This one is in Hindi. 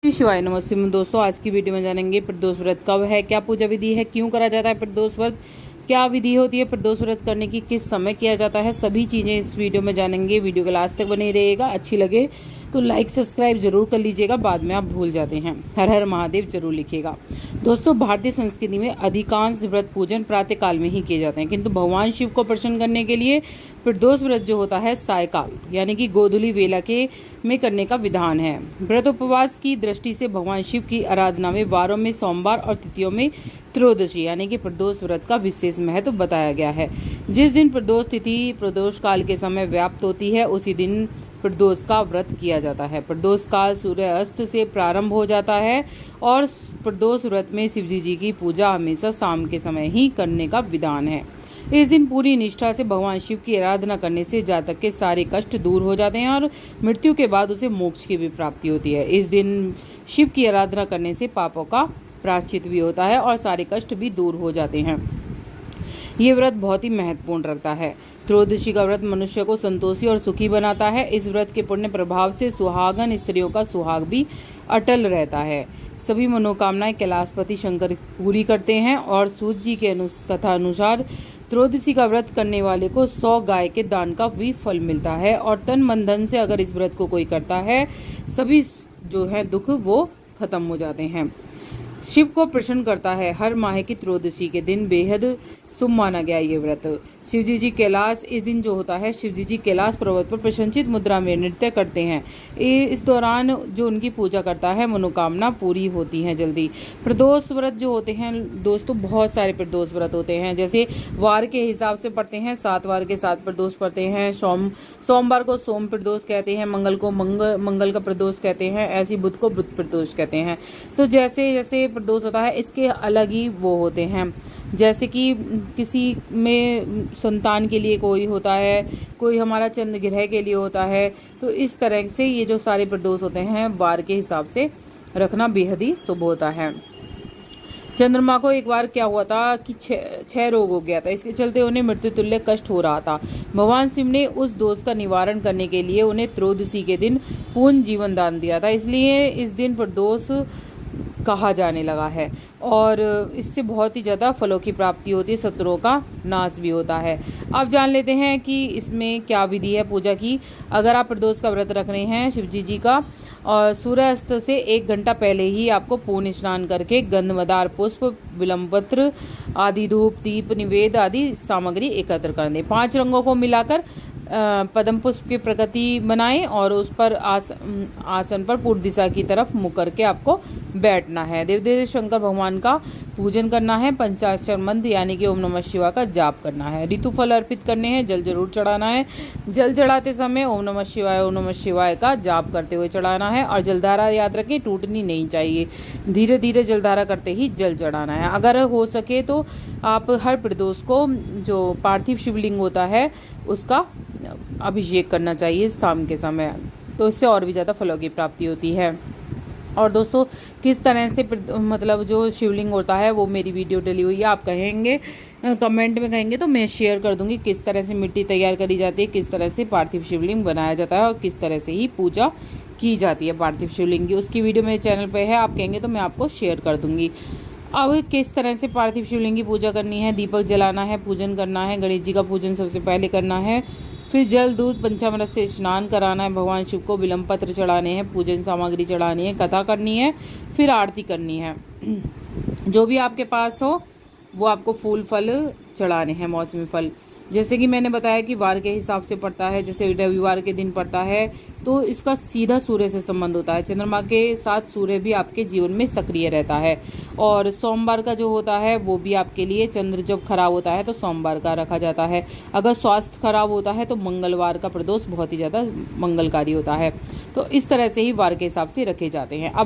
शिवाय नमस्ते दोस्तों, आज की वीडियो में जानेंगे प्रदोष व्रत कब है, क्या पूजा विधि है, क्यों करा जाता है प्रदोष व्रत, क्या विधि होती है प्रदोष व्रत करने की, किस समय किया जाता है, सभी चीजें इस वीडियो में जानेंगे। वीडियो को लास्ट तक बने रहिएगा। अच्छी लगे तो लाइक सब्सक्राइब जरूर कर लीजिएगा, बाद में आप भूल जाते हैं। हर हर महादेव जरूर लिखिएगा। दोस्तों, भारतीय संस्कृति में अधिकांश व्रत पूजन प्रातः काल में ही किए जाते हैं, किंतु भगवान शिव को प्रसन्न करने के लिए प्रदोष व्रत जो होता है सायकाल यानी कि गोधूली वेला के में करने का विधान है। व्रत उपवास की दृष्टि से भगवान शिव की आराधना में वारों में सोमवार और तिथियों में त्रयोदशी यानी कि प्रदोष व्रत का विशेष महत्व बताया गया है। जिस दिन प्रदोष तिथि प्रदोष काल के समय व्याप्त होती है, उसी दिन प्रदोष का व्रत किया जाता है। प्रदोष काल सूर्य अस्त से प्रारंभ हो जाता है और प्रदोष व्रत में शिवजी जी की पूजा हमेशा शाम के समय ही करने का विधान है। इस दिन पूरी निष्ठा से भगवान शिव की आराधना करने से जातक के सारे कष्ट दूर हो जाते हैं और मृत्यु के बाद उसे मोक्ष की भी प्राप्ति होती है। इस दिन शिव की आराधना करने से पापों का प्रायश्चित भी होता है और सारे कष्ट भी दूर हो जाते हैं। ये व्रत बहुत ही महत्वपूर्ण रखता है। त्रयोदशी का व्रत मनुष्य को संतोषी और सुखी बनाता है। इस व्रत के पुण्य प्रभाव से सुहागन स्त्रियों का सुहाग भी अटल रहता है। सभी मनोकामनाएं कैलाशपति शंकर पूरी करते हैं और सूत जी के कथा अनुसार त्रयोदशी का व्रत करने वाले को 100 गाय के दान का भी फल मिलता है और तन मन धन से अगर इस व्रत को कोई करता है, सभी जो है दुख वो खत्म हो जाते हैं। शिव को प्रसन्न करता है। हर माह की त्रयोदशी के दिन बेहद शुभ माना गया ये व्रत। शिवजी जी कैलाश इस दिन जो होता है, शिवजी जी कैलाश पर्वत पर प्रशंसित मुद्रा में नृत्य करते हैं। इस दौरान जो उनकी पूजा करता है मनोकामना पूरी होती है जल्दी। प्रदोष व्रत जो होते हैं दोस्तों, बहुत सारे प्रदोष व्रत होते हैं। जैसे वार के हिसाब से पढ़ते हैं, 7 वार के 7 प्रदोष पढ़ते हैं। सोमवार को सोम प्रदोष कहते हैं, मंगल को मंगल का प्रदोष कहते हैं, ऐसी बुध को बुध प्रदोष कहते हैं। तो जैसे जैसे प्रदोष होता है इसके अलग ही वो होते हैं। जैसे कि किसी में संतान के लिए कोई होता है, कोई हमारा चंद्र ग्रह के लिए होता है। तो इस तरह से ये जो सारे प्रदोष होते हैं वार के हिसाब से रखना बेहद ही शुभ होता है। चंद्रमा को एक बार क्या हुआ था कि 6 रोग हो गया था, इसके चलते उन्हें मृत्यु तुल्य कष्ट हो रहा था। भगवान शिव ने उस दोष का निवारण करने के लिए उन्हें त्रयोदशी के दिन पूर्ण जीवन दान दिया था, इसलिए इस दिन प्रदोष कहा जाने लगा है और इससे बहुत ही ज़्यादा फलों की प्राप्ति होती है, शत्रुओं का नाश भी होता है। अब जान लेते हैं कि इसमें क्या विधि है पूजा की। अगर आप प्रदोष का व्रत रख रहे हैं शिवजी जी का, और सूर्यास्त से 1 घंटा पहले ही आपको पुण्य स्नान करके गंधमदार पुष्प, विल्वपत्र आदि, धूप, दीप, निवेद आदि सामग्री एकत्र कर दें। 5 रंगों को मिलाकर पद्म पुष्प की प्रकृति बनाएं और उस पर आसन पर पूर्व दिशा की तरफ मुख करके आपको बैठना है। देव शंकर भगवान का पूजन करना है। पंचाक्षर मंत्र यानी कि ओम नमः शिवाय का जाप करना है। ऋतु फल अर्पित करने हैं। जल जरूर चढ़ाना है। जल चढ़ाते समय ओम नमः शिवाय का जाप करते हुए चढ़ाना है और जलधारा याद रखें, टूटनी नहीं चाहिए। धीरे धीरे जलधारा करते ही जल चढ़ाना है। अगर हो सके तो आप हर प्रदोष को जो पार्थिव शिवलिंग होता है उसका अभिषेक करना चाहिए शाम के समय, तो इससे और भी ज़्यादा फलों की प्राप्ति होती है। और दोस्तों, किस तरह से मतलब जो शिवलिंग होता है वो मेरी वीडियो डली हुई है, आप कहेंगे कमेंट में कहेंगे तो मैं शेयर कर दूंगी किस तरह से मिट्टी तैयार करी जाती है, किस तरह से पार्थिव शिवलिंग बनाया जाता है और किस तरह से ही पूजा की जाती है पार्थिव शिवलिंग की। उसकी वीडियो मेरे चैनल पर है, आप कहेंगे तो मैं आपको शेयर कर दूंगी। अब किस तरह से पार्थिव शिवलिंग की पूजा करनी है। दीपक जलाना है, पूजन करना है। गणेश जी का पूजन सबसे पहले करना है, फिर जल दूध पंचामृत से स्नान कराना है। भगवान शिव को बिल्वपत्र चढ़ाने हैं, पूजन सामग्री चढ़ानी है, कथा करनी है, फिर आरती करनी है। जो भी आपके पास हो वो आपको फूल फल चढ़ाने हैं, मौसमी फल। जैसे कि मैंने बताया कि वार के हिसाब से पड़ता है, जैसे रविवार के दिन पड़ता है तो इसका सीधा सूर्य से संबंध होता है। चंद्रमा के साथ सूर्य भी आपके जीवन में सक्रिय रहता है। और सोमवार का जो होता है वो भी आपके लिए, चंद्र जब खराब होता है तो सोमवार का रखा जाता है। अगर स्वास्थ्य खराब होता है तो मंगलवार का प्रदोष बहुत ही ज़्यादा मंगलकारी होता है। तो इस तरह से ही वार के हिसाब से रखे जाते हैं। अब